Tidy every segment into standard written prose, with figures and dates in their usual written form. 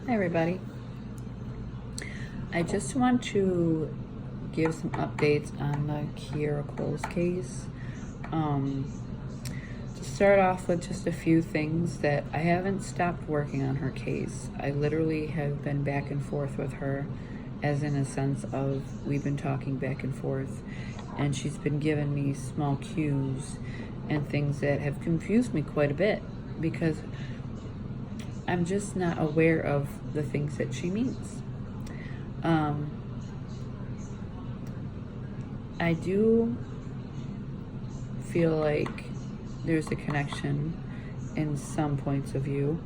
Hi, everybody. I just want to give some updates on the Kierra case. To start off with just a few things that I haven't stopped working on her case. I literally have been back and forth with her, as in a sense of we've been talking back and forth, and she's been giving me small cues and things that have confused me quite a bit because I'm just not aware of the things that she means. I do feel like there's a connection in some points of view.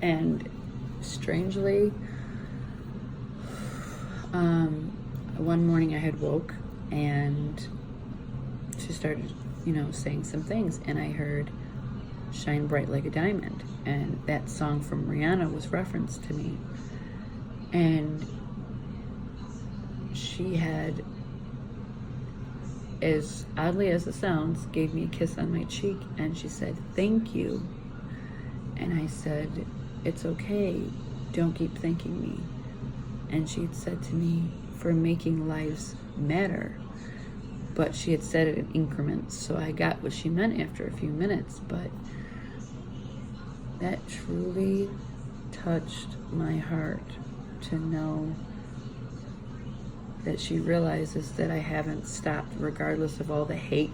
And strangely, one morning I had woke and she started, saying some things, and I heard "Shine Bright Like a Diamond," and that song from Rihanna was referenced to me. And she had, as oddly as it sounds, gave me a kiss on my cheek, and she said, "Thank you." And I said, "It's okay, don't keep thanking me." And she'd said to me, "For making lives matter." But she had said it in increments, so I got what she meant after a few minutes. But that truly touched my heart to know that she realizes that I haven't stopped, regardless of all the hate,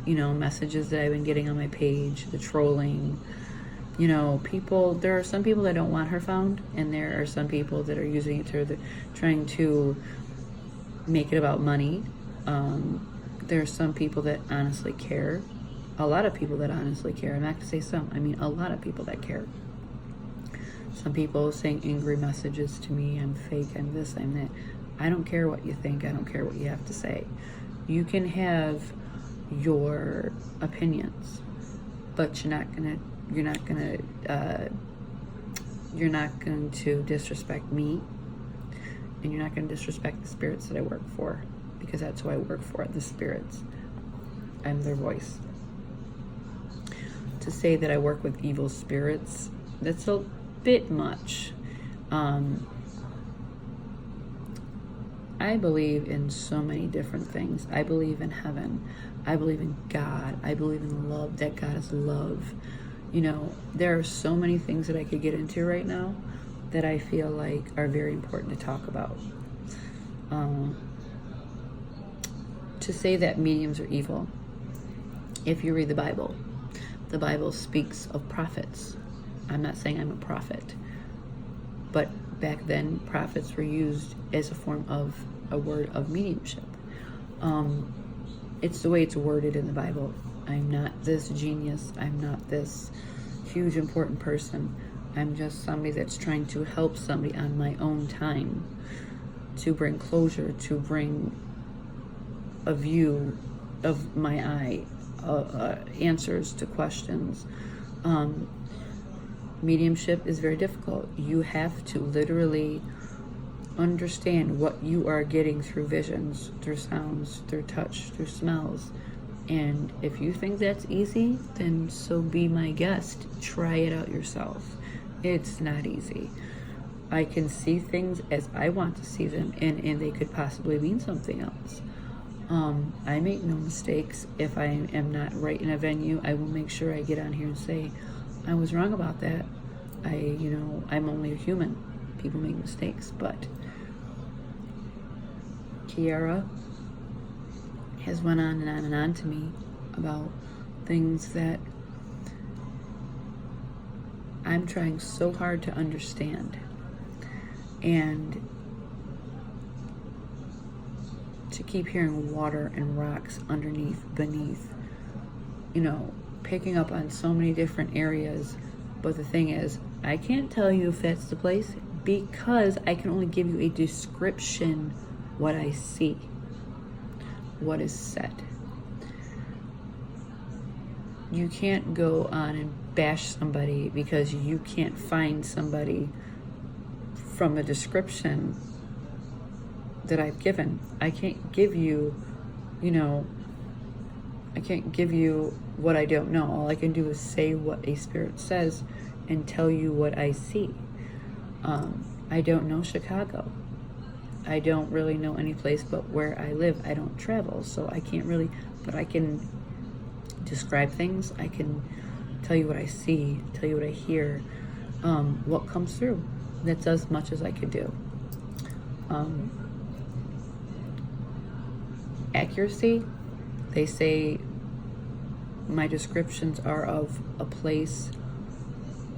messages that I've been getting on my page, the trolling. There are some people that don't want her found, and there are some people that are using it to trying to make it about money. There are some people that honestly care. A lot of people that honestly care. I'm not going to say some. I mean a lot of people that care. Some people saying angry messages to me. I'm fake. I'm this. I'm that. I don't care what you think. I don't care what you have to say. You can have your opinions, but you're not going to disrespect me, and you're not going to disrespect the spirits that I work for, because that's who I work for, the spirits. I'm their voice. To say that I work with evil spirits, that's a bit much. I believe in so many different things. I believe in heaven. I believe in God. I believe in love, that God is love. There are so many things that I could get into right now that I feel like are very important to talk about. To say that mediums are evil, if you read the Bible speaks of prophets. I'm not saying I'm a prophet, but back then prophets were used as a form of a word of mediumship. It's the way it's worded in the Bible. I'm not this genius. I'm not this huge important person. I'm just somebody that's trying to help somebody on my own time, to bring closure, to bring a view of my eye, answers to questions. Mediumship is very difficult. You have to literally understand what you are getting through visions, through sounds, through touch, through smells. And if you think that's easy, then so be my guest. Try it out yourself. It's not easy. I can see things as I want to see them, and they could possibly mean something else. I make no mistakes. If I am not right in a venue, I will make sure I get on here and say, I was wrong about that. I'm only a human. People make mistakes. But Kierra has went on and on and on to me about things that I'm trying so hard to understand. And to keep hearing water and rocks underneath, beneath, picking up on so many different areas. But the thing is, I can't tell you if that's the place, because I can only give you a description, what I see, what is said. You can't go on and bash somebody because you can't find somebody from a description that I've given. I can't give you, I can't give you what I don't know. All I can do is say what a spirit says and tell you what I see. I don't know Chicago. I don't really know any place but where I live. I don't travel, so I can't really, but I can describe things. I can tell you what I see, tell you what I hear, what comes through. That's as much as I could do. Accuracy, they say my descriptions are of a place,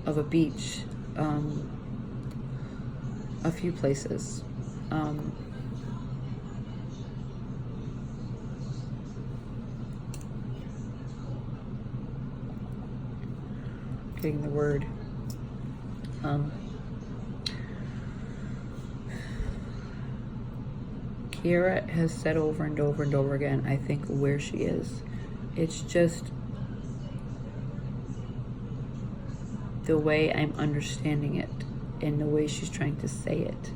of a beach, a few places. Getting the word. Kierra has said over and over and over again, I think, where she is. It's just the way I'm understanding it and the way she's trying to say it.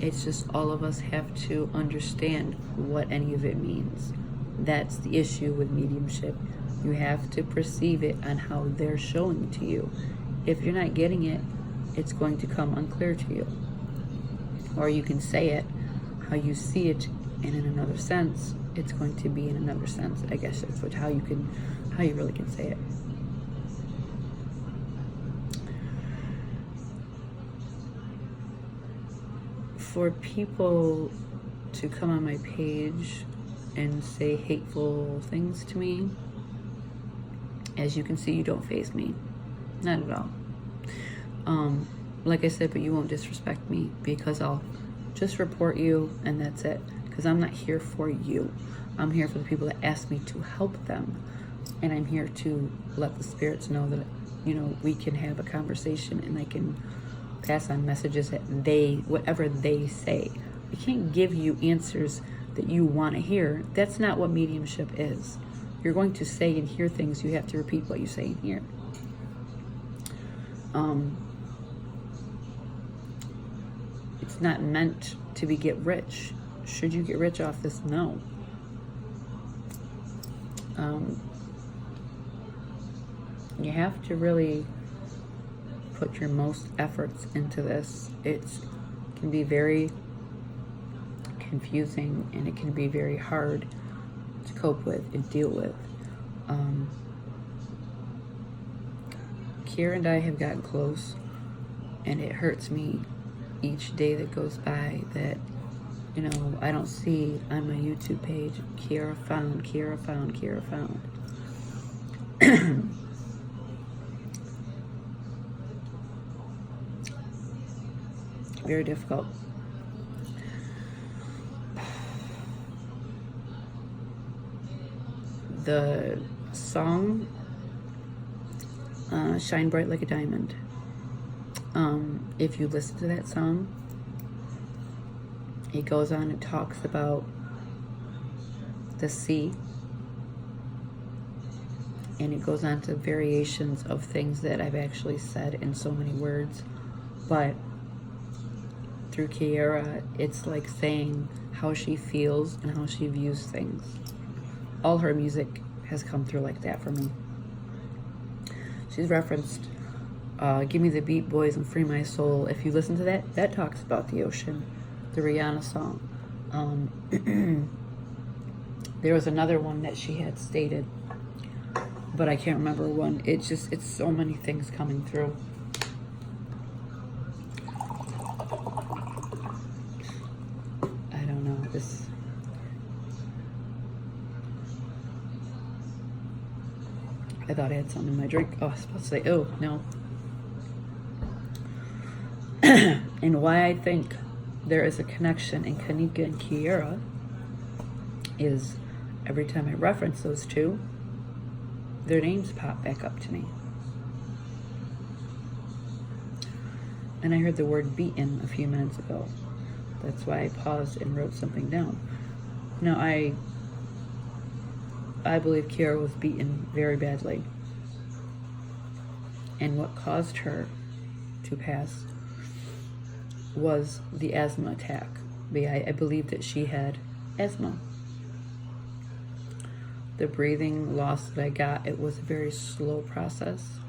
It's just all of us have to understand what any of it means. That's the issue with mediumship. You have to perceive it on how they're showing it to you. If you're not getting it, it's going to come unclear to you. Or you can say it how you see it, and in another sense, it's going to be in another sense. I guess that's how you really can say it. For people to come on my page and say hateful things to me, as you can see, you don't faze me. Not at all. Like I said, but you won't disrespect me, because I'll just report you and that's it. Because I'm not here for you. I'm here for the people that ask me to help them. And I'm here to let the spirits know that, we can have a conversation and I can pass on messages that whatever they say. I can't give you answers that you want to hear. That's not what mediumship is. You're going to say and hear things, you have to repeat what you say and hear. It's not meant to get rich. Should you get rich off this? No. You have to really put your most efforts into this. It can be very confusing and it can be very hard to cope with and deal with. Kierra and I have gotten close, and it hurts me each day that goes by that, I don't see on my YouTube page, Kierra found, Kierra found, Kierra found. Very difficult. The song, Shine Bright Like a Diamond. If you listen to that song, it goes on and talks about the sea, and it goes on to variations of things that I've actually said in so many words, but through Kierra, it's like saying how she feels and how she views things. All her music has come through like that for me. She's referenced Give Me the Beat, Boys, and Free My Soul. If you listen to that, that talks about the ocean, the Rihanna song. There was another one that she had stated, but I can't remember one. It's so many things coming through. I don't know, I thought I had something in my drink. Oh, I was supposed to say, oh, no. And why I think there is a connection in Kanika and Kierra is every time I reference those two, their names pop back up to me. And I heard the word beaten a few minutes ago. That's why I paused and wrote something down. Now, I believe Kierra was beaten very badly. And what caused her to pass was the asthma attack. I believe that she had asthma. the breathing loss that I got, it was a very slow process.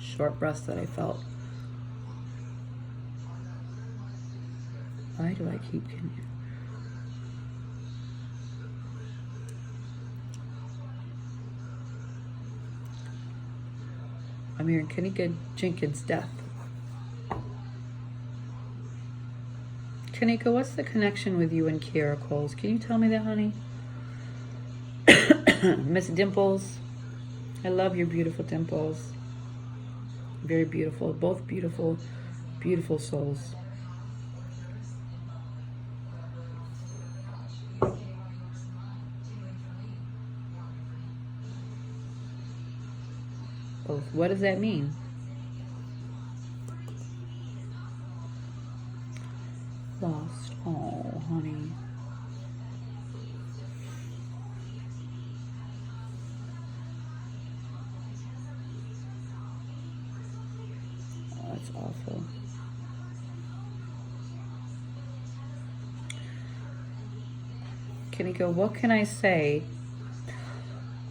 Short breaths that I felt. Why do I keep getting here? I'm hearing Kanika Jenkins' death. Kanika, what's the connection with you and Kierra Coles? Can you tell me that, honey? Miss Dimples, I love your beautiful dimples. Very beautiful. Both beautiful, beautiful souls. Both. What does that mean? Lost. Oh, honey. Oh, that's awful. Kanika, what can I say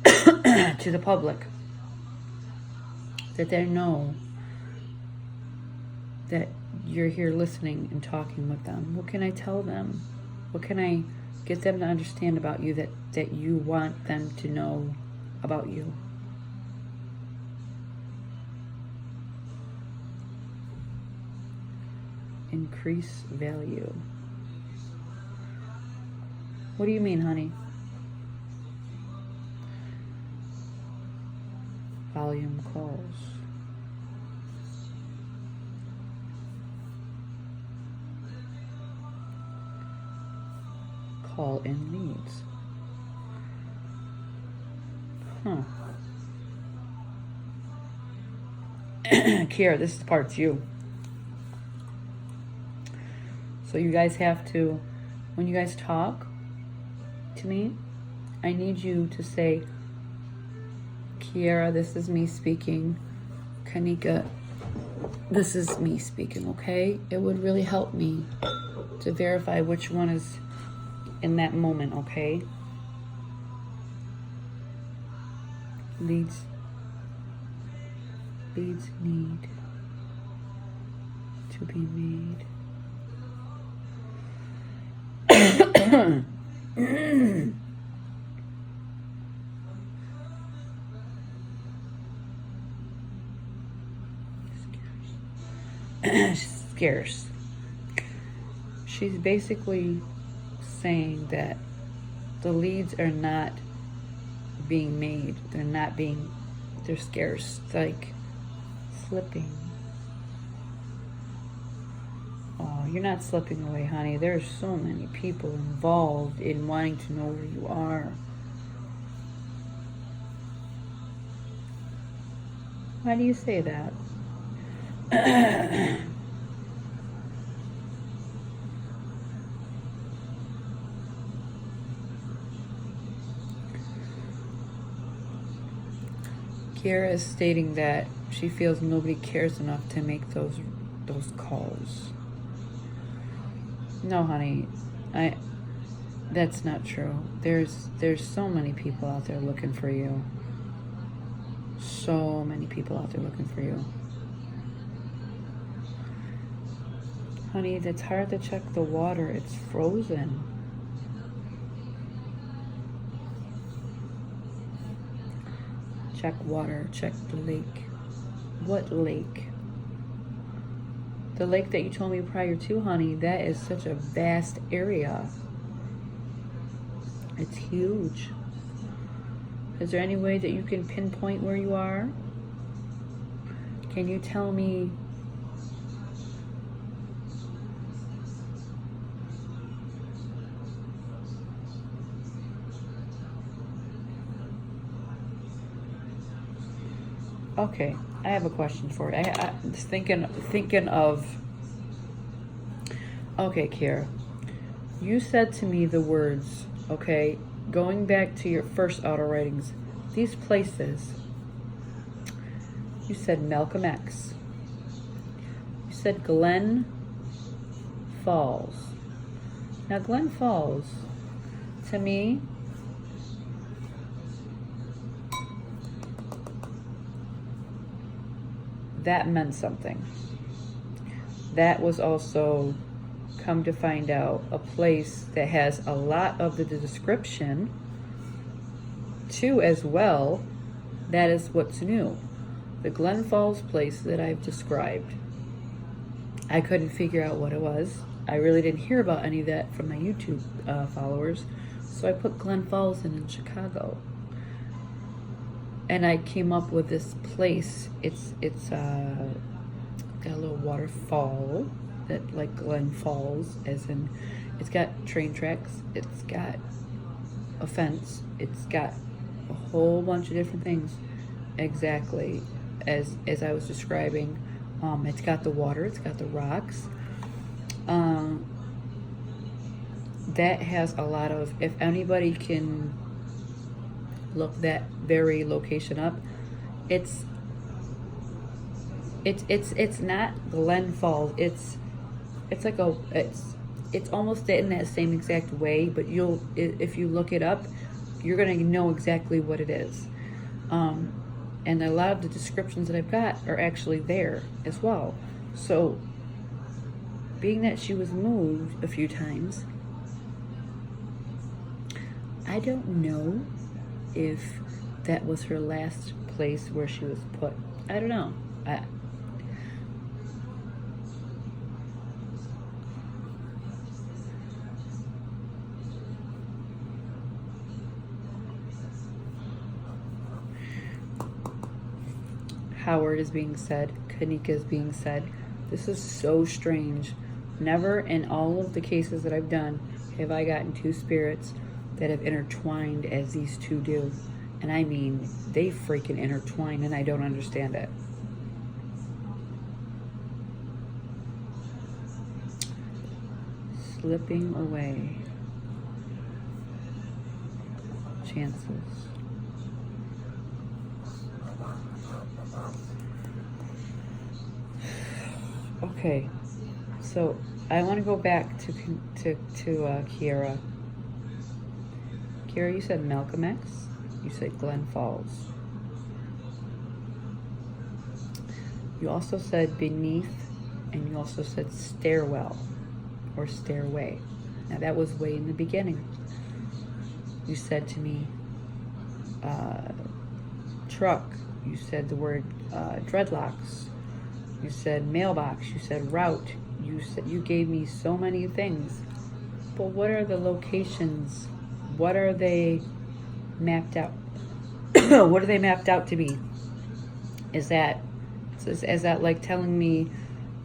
to the public that they know that you're here listening and talking with them? What can I tell them? What can I get them to understand about you that you want them to know about you? Increase value. What do you mean, honey? Volume calls. Call in leads. Huh. Kierra, this is part 2. So you guys have to, when you guys talk to me, I need you to say, Kierra, this is me speaking. Kanika, this is me speaking, okay? It would really help me to verify which one is in that moment, okay? Leads need to be made. Scarce. She's basically saying that the leads are not being made. They're scarce. It's like slipping. Oh, you're not slipping away, honey. There are so many people involved in wanting to know where you are. Why do you say that? Kierra is stating that she feels nobody cares enough to make those calls. No, honey, that's not true. There's so many people out there looking for you. So many people out there looking for you. Honey, it's hard to check the water. It's frozen. Check water. Check the lake. What lake? The lake that you told me prior to, honey, that is such a vast area. It's huge. Is there any way that you can pinpoint where you are? Can you tell me okay, I have a question for you. I'm just thinking of. Okay, Kierra, you said to me the words. Okay, going back to your first auto writings, these places. You said Malcolm X. You said Glen Falls. Now, Glen Falls, to me, that meant something. That was also, come to find out, a place that has a lot of the description too as well. That is what's new. The Glen Falls place that I've described, I couldn't figure out what it was. I really didn't hear about any of that from my YouTube followers, so I put Glen Falls in Chicago, and I came up with this place. It's got a little waterfall that, like Glen Falls, as in, it's got train tracks, it's got a fence, it's got a whole bunch of different things, exactly as I was describing. It's got the water, it's got the rocks. That has a lot of, if anybody can look that very location up, it's not Glen Falls. It's like it's almost in that same exact way, but if you look it up, you're gonna know exactly what it is. And a lot of the descriptions that I've got are actually there as well. So, being that she was moved a few times, I don't know if that was her last place where she was put. I don't know. Howard is being said. Kanika is being said. This is so strange. Never in all of the cases that I've done have I gotten two spirits that have intertwined as these two do. And I mean, they freaking intertwine, and I don't understand it. Slipping away. Chances. Okay, so I want to go back to Kierra. Kierra, you said Malcolm X. You said Glen Falls. You also said beneath, and you also said stairwell or stairway. Now that was way in the beginning. You said to me truck. You said the word dreadlocks. You said mailbox. You said route. You gave me so many things. But what are the locations? What are they mapped out? What are they mapped out to be? Is that like telling me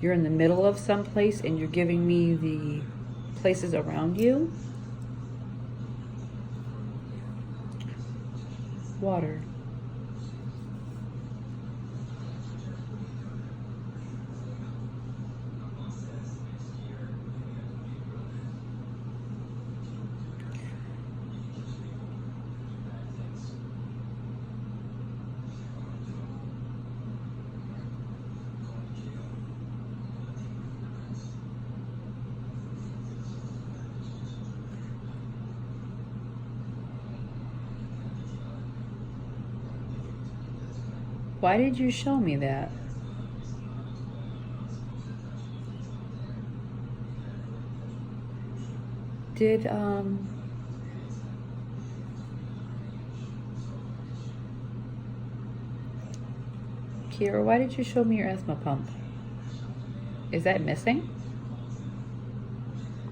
you're in the middle of some place and you're giving me the places around you? Water. Why did you show me that? Did, Kierra, why did you show me your asthma pump? Is that missing?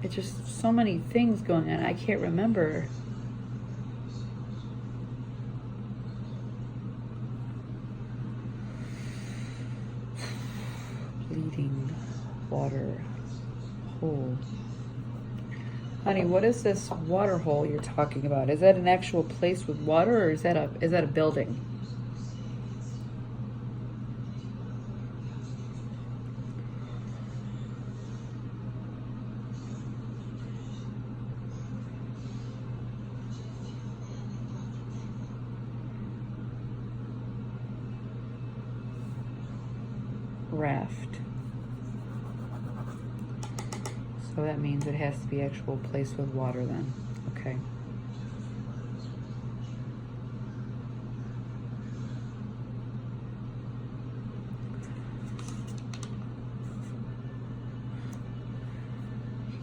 It's just so many things going on. I can't remember. Bleeding water hole. Honey, what is this water hole you're talking about? Is that an actual place with water, or is that a building? Raft. So that means it has to be actual place with water then. Okay.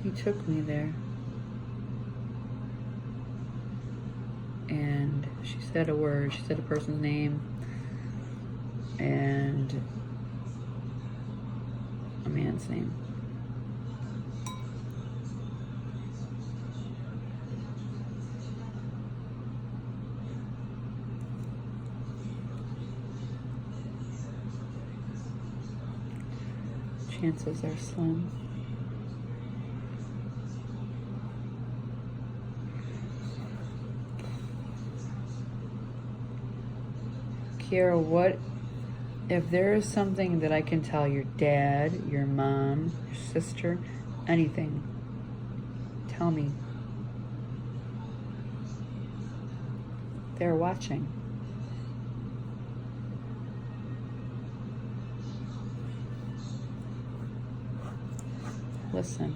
he took me there. And she said a word. She said a person's name and a man's name. Chances are slim. Kierra, what if there is something that I can tell your dad, your mom, your sister, anything? Tell me. They're watching. Listen.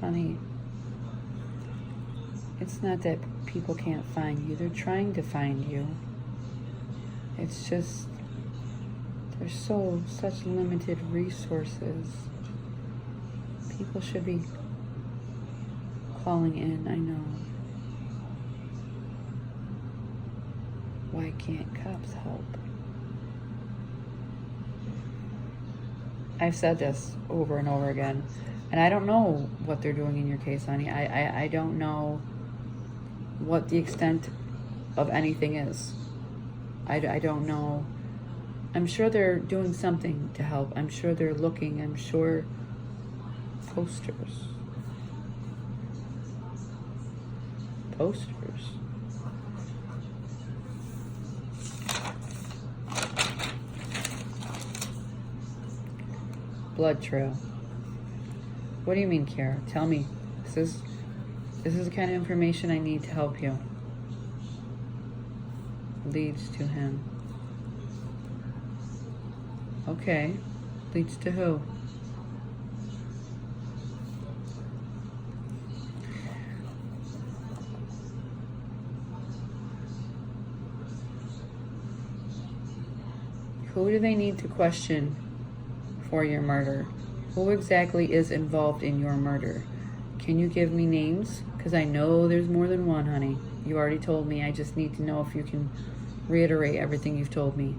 Honey, it's not that people can't find you. They're trying to find you. It's just there's such limited resources. People should be calling in, I know. Why can't cops help? I've said this over and over again. And I don't know what they're doing in your case, honey. I don't know what the extent of anything is. I don't know. I'm sure they're doing something to help. I'm sure they're looking. I'm sure posters. Blood trail. What do you mean, Kierra? Tell me. This is the kind of information I need to help you. Leads to him. Okay. Leads to who? Who do they need to question for your murder? Who exactly is involved in your murder? Can you give me names? Because I know there's more than one, honey. You already told me. I just need to know if you can reiterate everything you've told me.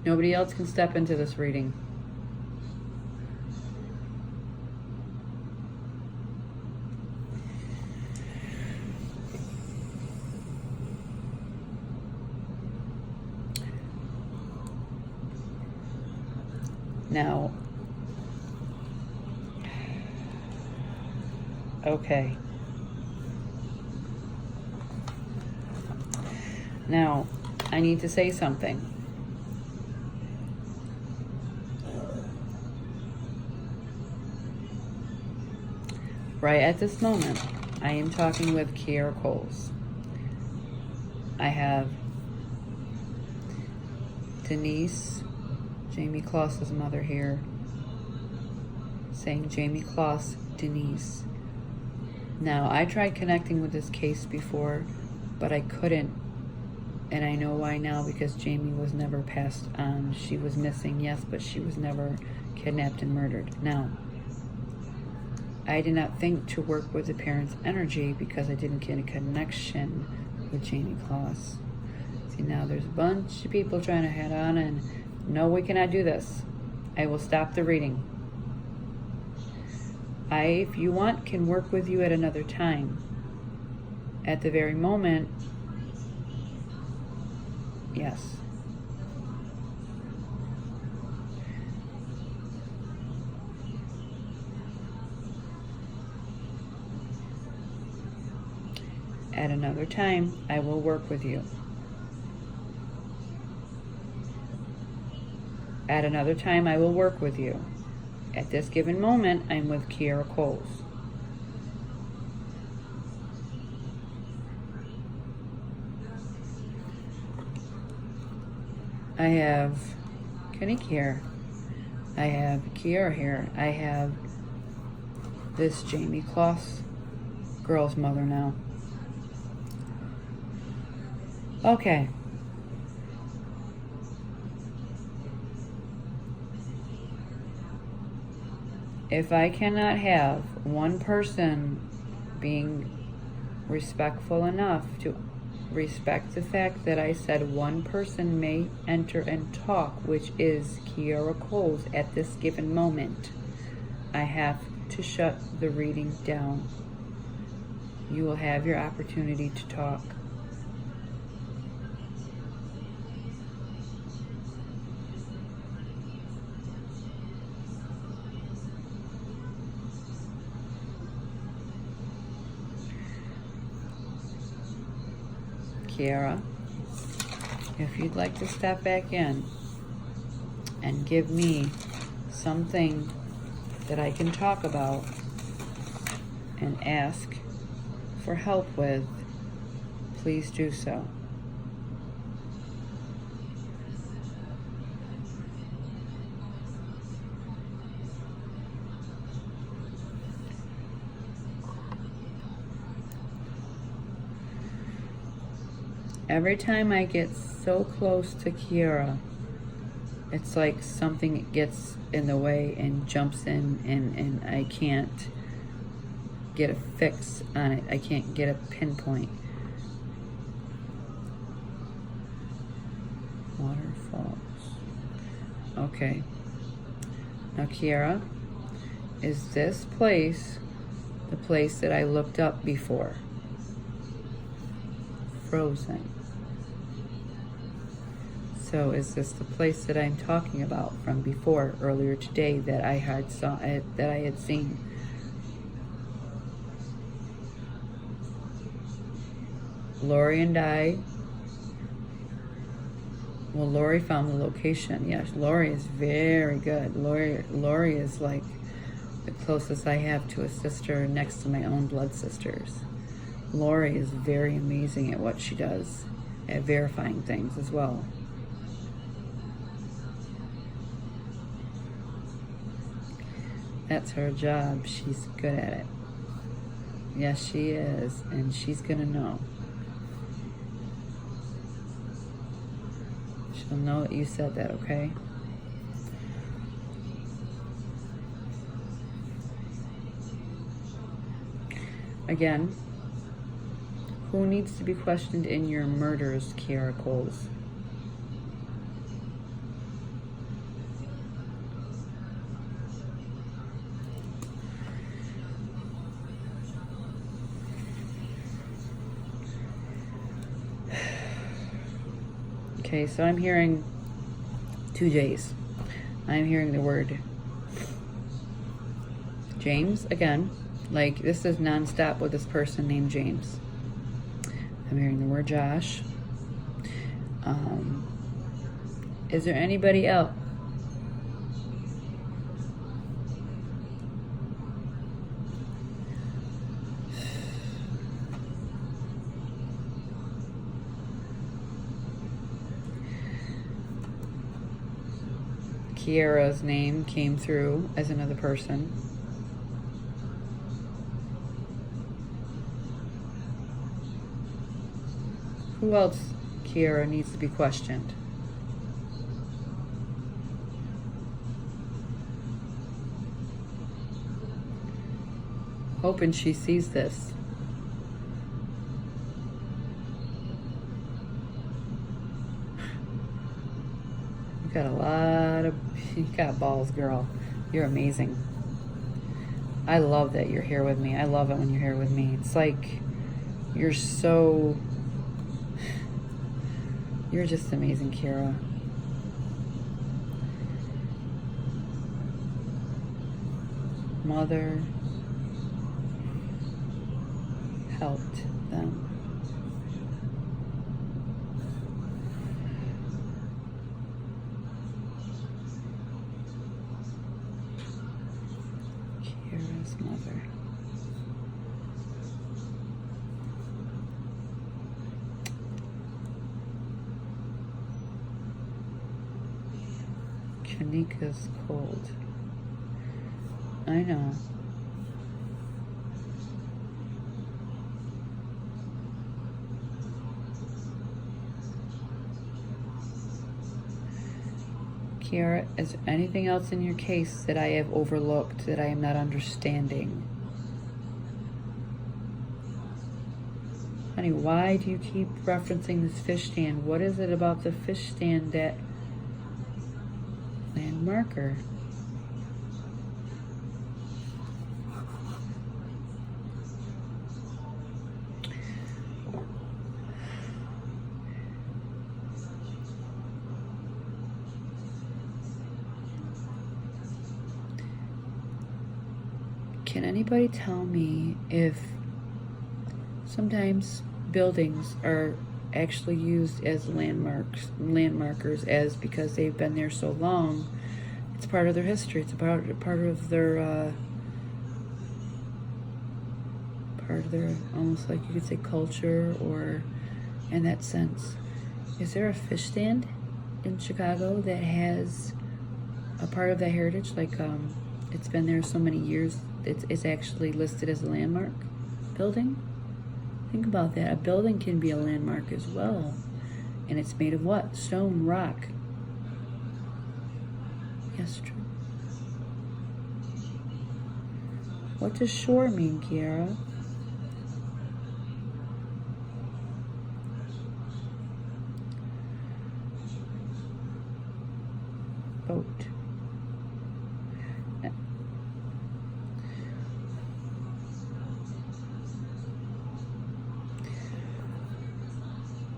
Nobody else can step into this reading. Now, okay. Now, I need to say something. Right at this moment, I am talking with Kierra Coles. I have Denise, Jamie Kloss's mother here, saying Jamie Kloss, Denise. Now, I tried connecting with this case before, but I couldn't. And I know why now, because Jamie was never passed on. She was missing, yes, but she was never kidnapped and murdered. Now, I did not think to work with the parents' energy because I didn't get a connection with Jamie Kloss. See, now there's a bunch of people trying to head on, and no, we cannot do this. I will stop the reading. I, if you want, can work with you at another time. At the very moment, yes. At another time, I will work with you. At another time, I will work with you. At this given moment, I'm with Kierra Coles. I have Kenny here. I have Kierra here. I have this Jamie Kloss girl's mother now. Okay. If I cannot have one person being respectful enough to respect the fact that I said one person may enter and talk, which is Kierra Coles at this given moment, I have to shut the reading down. You will have your opportunity to talk. Kierra, if you'd like to step back in and give me something that I can talk about and ask for help with, please do so. Every time I get so close to Kierra, it's like something gets in the way and jumps in, and I can't get a fix on it. I can't get a pinpoint. Waterfalls. Okay. Now, Kierra, is this place the place that I looked up before? Frozen. So is this the place that I'm talking about from before, earlier today, that I had seen? Lori and I. Well, Lori found the location. Yes, Lori is very good. Lori is like the closest I have to a sister next to my own blood sisters. Lori is very amazing at what she does, at verifying things as well. That's her job. She's good at it. Yes, she is, and she's gonna know. She'll know that you said that, okay? Again, who needs to be questioned in your murders, Kierra Coles? Okay, so I'm hearing 2 J's. I'm hearing the word James again. Like, this is nonstop with this person named James. I'm hearing the word Josh. Is there anybody else? Kierra's name came through as another person. Who else, Kierra, needs to be questioned? Hoping she sees this. You got balls, girl. You're amazing. I love that you're here with me. I love it when you're here with me. It's like you're just amazing, Kierra. Mother helped them. Kierra's mother. Shanika's cold. I know. Kierra, is there anything else in your case that I have overlooked, that I am not understanding? Honey, why do you keep referencing this fish stand? What is it about the fish stand that landmarker? Can anybody tell me if sometimes buildings are actually used as landmarkers, as because they've been there so long, it's part of their history, it's part of their almost like you could say culture, or in that sense. Is there a fish stand in Chicago that has a part of that heritage, like it's been there so many years, it's actually listed as a landmark building? Think about that. A building can be a landmark as well. And it's made of what? Stone, rock. Yes, true. What does shore mean, Kierra? Boat.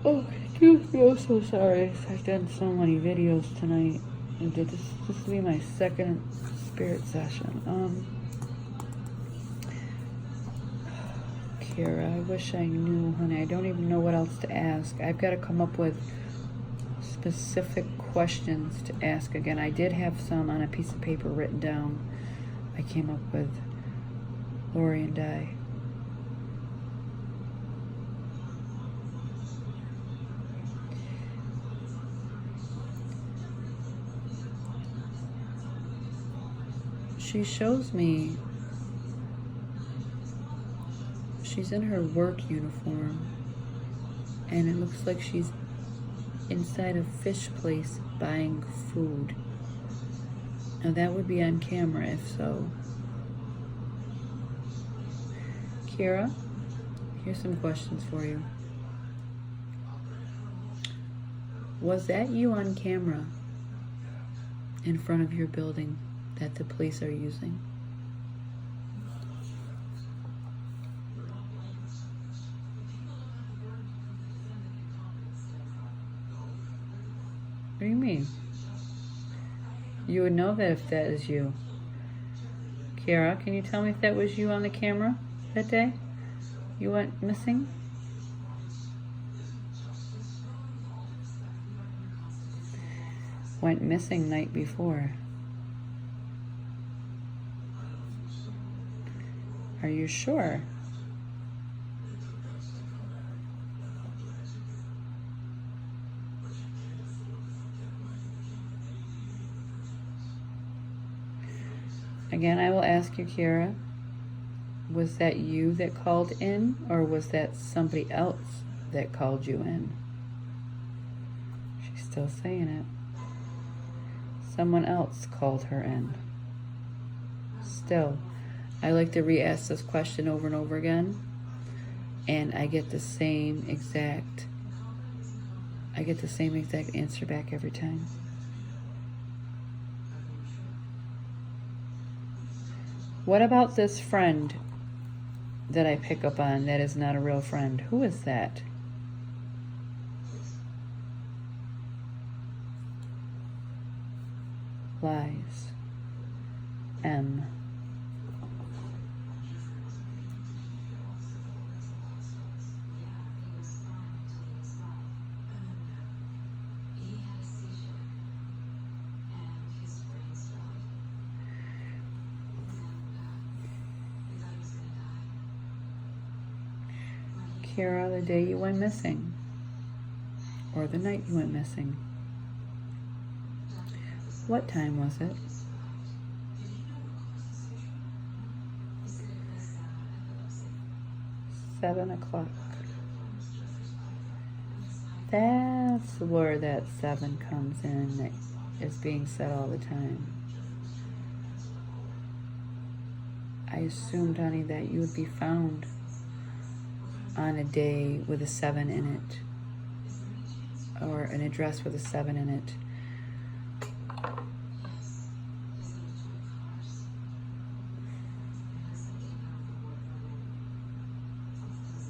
Oh, excuse me, I'm so sorry. I've done so many videos tonight. This will be my second spirit session. Kierra, I wish I knew, honey. I don't even know what else to ask. I've got to come up with specific questions to ask again. I did have some on a piece of paper written down. I came up with Lori and I. She shows me she's in her work uniform, and it looks like she's inside a fish place buying food. Now that would be on camera if so. Kierra, here's some questions for you. Was that you on camera in front of your building that the police are using? What do you mean? You would know that if that is you. Kierra, can you tell me if that was you on the camera that day you went missing? Went missing night before. Are you sure? Again, I will ask you, Kierra, was that you that called in, or was that somebody else that called you in? She's still saying it. Someone else called her in. Still. I like to re-ask this question over and over again, and I get the same exact answer back every time. What about this friend that I pick up on that is not a real friend? Who is that? Lies. M. Kierra, the day you went missing, or the night you went missing, What time was it? $7. That's where that 7 comes in, that is being said all the time. I assumed, honey, that you would be found on a day with a 7 in it, or an address with a 7 in it.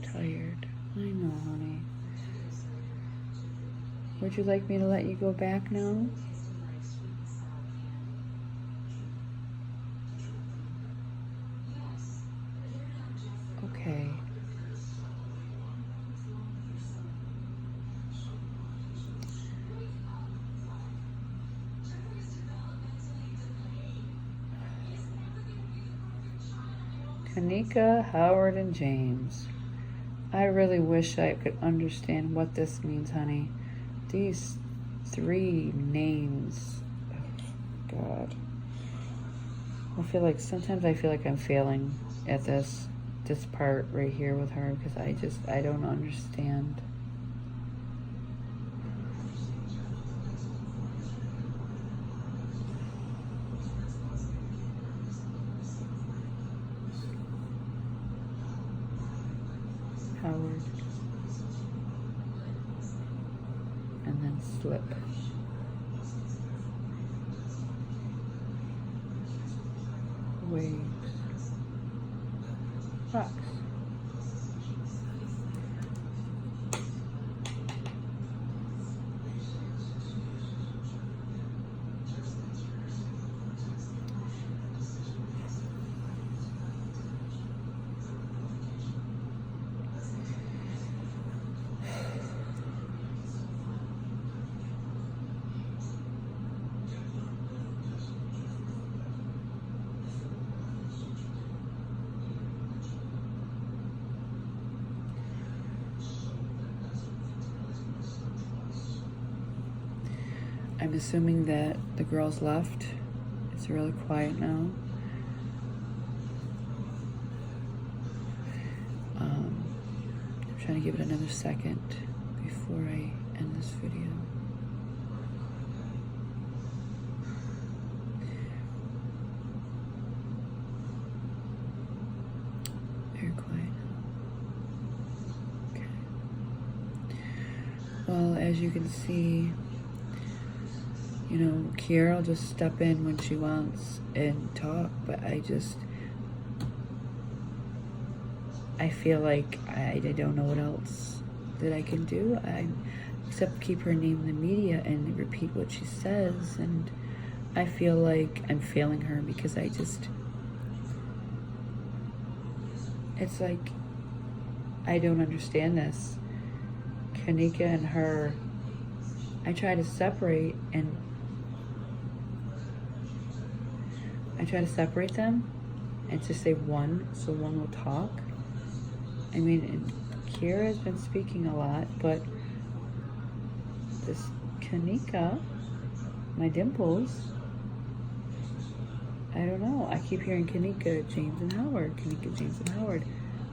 Tired. I know, honey. Would you like me to let you go back now? Okay. Kanika, Howard, and James. I really wish I could understand what this means, honey. These 3 names. Oh, God. Sometimes I feel like I'm failing at this part right here with her, because I don't understand. Howard. And then slip. Waves. Rocks. I'm assuming that the girls left. It's really quiet now. I'm trying to give it another second before I end this video. Very quiet now. Okay. Well, as you can see, Kierra will just step in when she wants and talk, but I feel like I don't know what else that I can do except keep her name in the media and repeat what she says, and I feel like I'm failing her because it's like I don't understand this. Kanika and her, I try to separate them and to say one, so one will talk. I mean, Kierra has been speaking a lot, but this Kanika, my dimples, I don't know. I keep hearing Kanika, James, and Howard. Kanika, James, and Howard.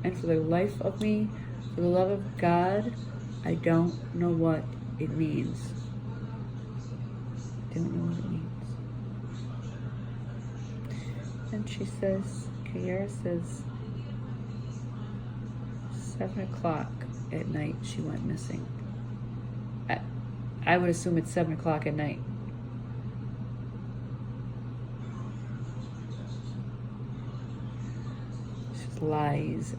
And for the life of me, for the love of God, I don't know what it means. I don't know what it means. And she says, Kierra says, 7 o'clock at night she went missing. I would assume it's 7 o'clock at night. She lies,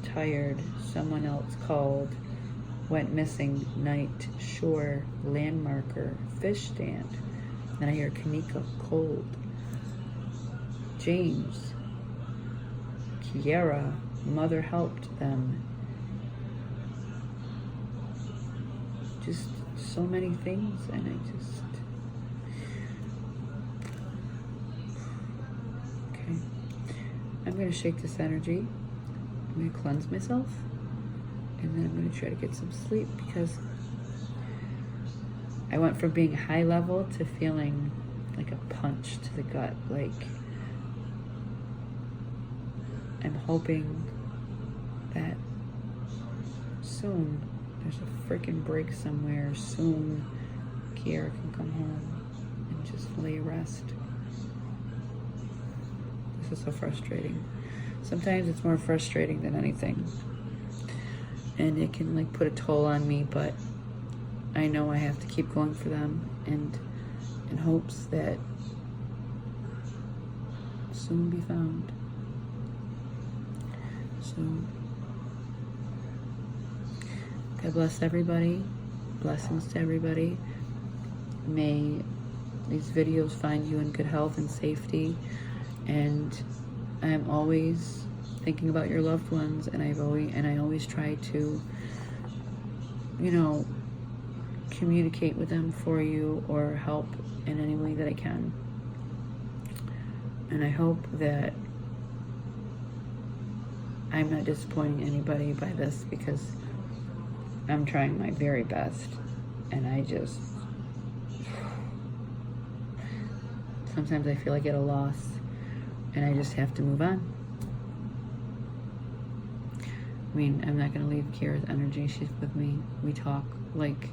tired, someone else called, went missing, night, shore, landmarker, fish stand. Then I hear Kanika, cold. James, Kierra, mother helped them. Just so many things, and okay. I'm gonna shake this energy. I'm gonna cleanse myself, and then I'm gonna try to get some sleep, because I went from being high level to feeling like a punch to the gut. Like, I'm hoping that soon, there's a freaking break somewhere, soon Kierra can come home and just lay rest. This is so frustrating. Sometimes it's more frustrating than anything. And it can like put a toll on me, but I know I have to keep going for them, and in hopes that soon be found. So, God bless everybody. Blessings to everybody. May these videos find you in good health and safety. And I am always thinking about your loved ones, and I always try to, you know, communicate with them for you or help in any way that I can. And I hope that I'm not disappointing anybody by this, because I'm trying my very best, and sometimes I feel like at a loss, and I just have to move on. I mean, I'm not going to leave Kierra's energy. She's with me. We talk. Like,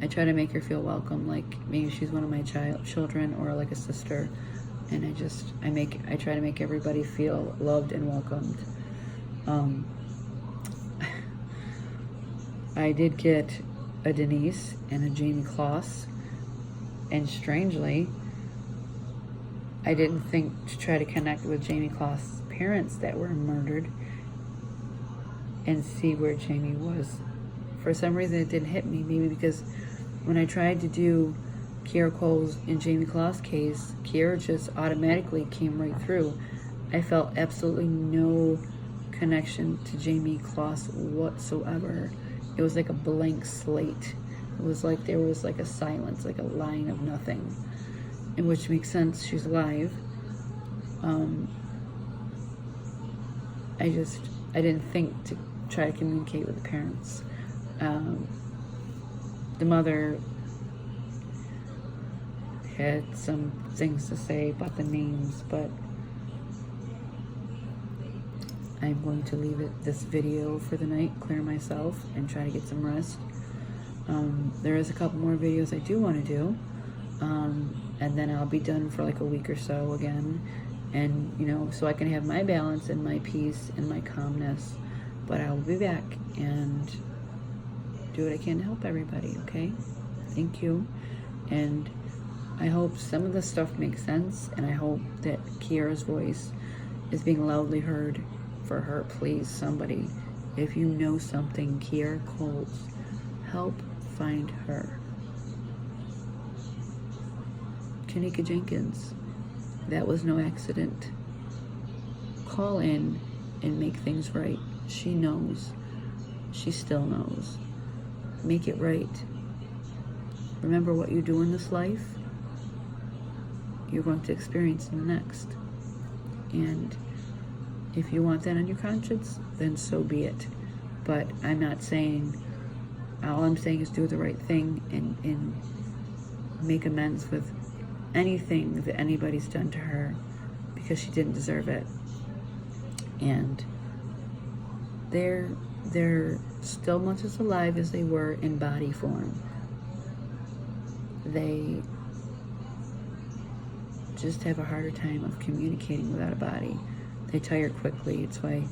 I try to make her feel welcome. Like, maybe she's one of my children or like a sister. And I try to make everybody feel loved and welcomed. I did get a Denise and a Jamie Kloss. And strangely, I didn't think to try to connect with Jamie Kloss' parents that were murdered and see where Jamie was. For some reason, it didn't hit me. Maybe because when I tried to do Kierra Coles and Jamie Kloss' case, Kierra just automatically came right through. I felt absolutely no connection to Jamie Kloss whatsoever. It was like a blank slate. It was like there was like a silence, like a line of nothing. And which makes sense, she's alive. I didn't think to try to communicate with the parents. The mother had some things to say about the names, but I'm going to leave this video for the night, clear myself, and try to get some rest. There is a couple more videos I do want to do, and then I'll be done for like a week or so again, and you know, so I can have my balance and my peace and my calmness. But I will be back and do what I can to help everybody, okay? Thank you. And I hope some of the stuff makes sense, and I hope that Kierra's voice is being loudly heard for her. Please, somebody, if you know something, Kierra Coles, help find her. Kanika Jenkins, that was no accident. Call in and make things right. She knows. She still knows. Make it right. Remember, what you do in this life, you're going to experience in the next. And if you want that on your conscience, then so be it. But I'm not saying, all I'm saying is do the right thing and make amends with anything that anybody's done to her, because she didn't deserve it. And they're still much as alive as they were in body form. They just have a harder time of communicating without a body. They tire quickly. It's why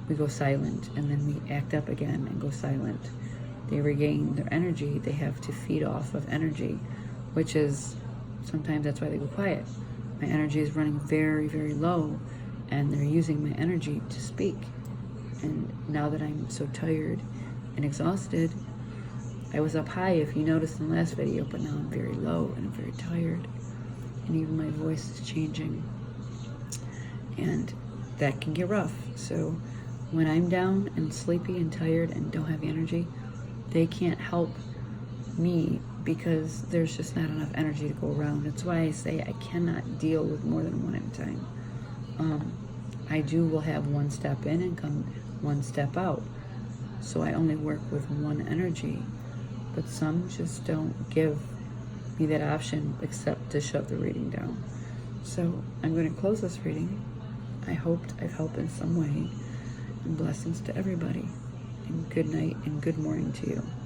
we go silent, and then we act up again and go silent. They regain their energy. They have to feed off of energy, which is, sometimes that's why they go quiet. My energy is running very, very low, and they're using my energy to speak. And now that I'm so tired and exhausted, I was up high, if you noticed in the last video, but now I'm very low and I'm very tired. And even my voice is changing. And that can get rough. So when I'm down and sleepy and tired and don't have energy, they can't help me, because there's just not enough energy to go around. That's why I say I cannot deal with more than one at a time. I will have one step in and come one step out. So I only work with one energy. But some just don't give me that option except to shut the reading down. So I'm going to close this reading. I hoped I've helped in some way. And blessings to everybody. And good night and good morning to you.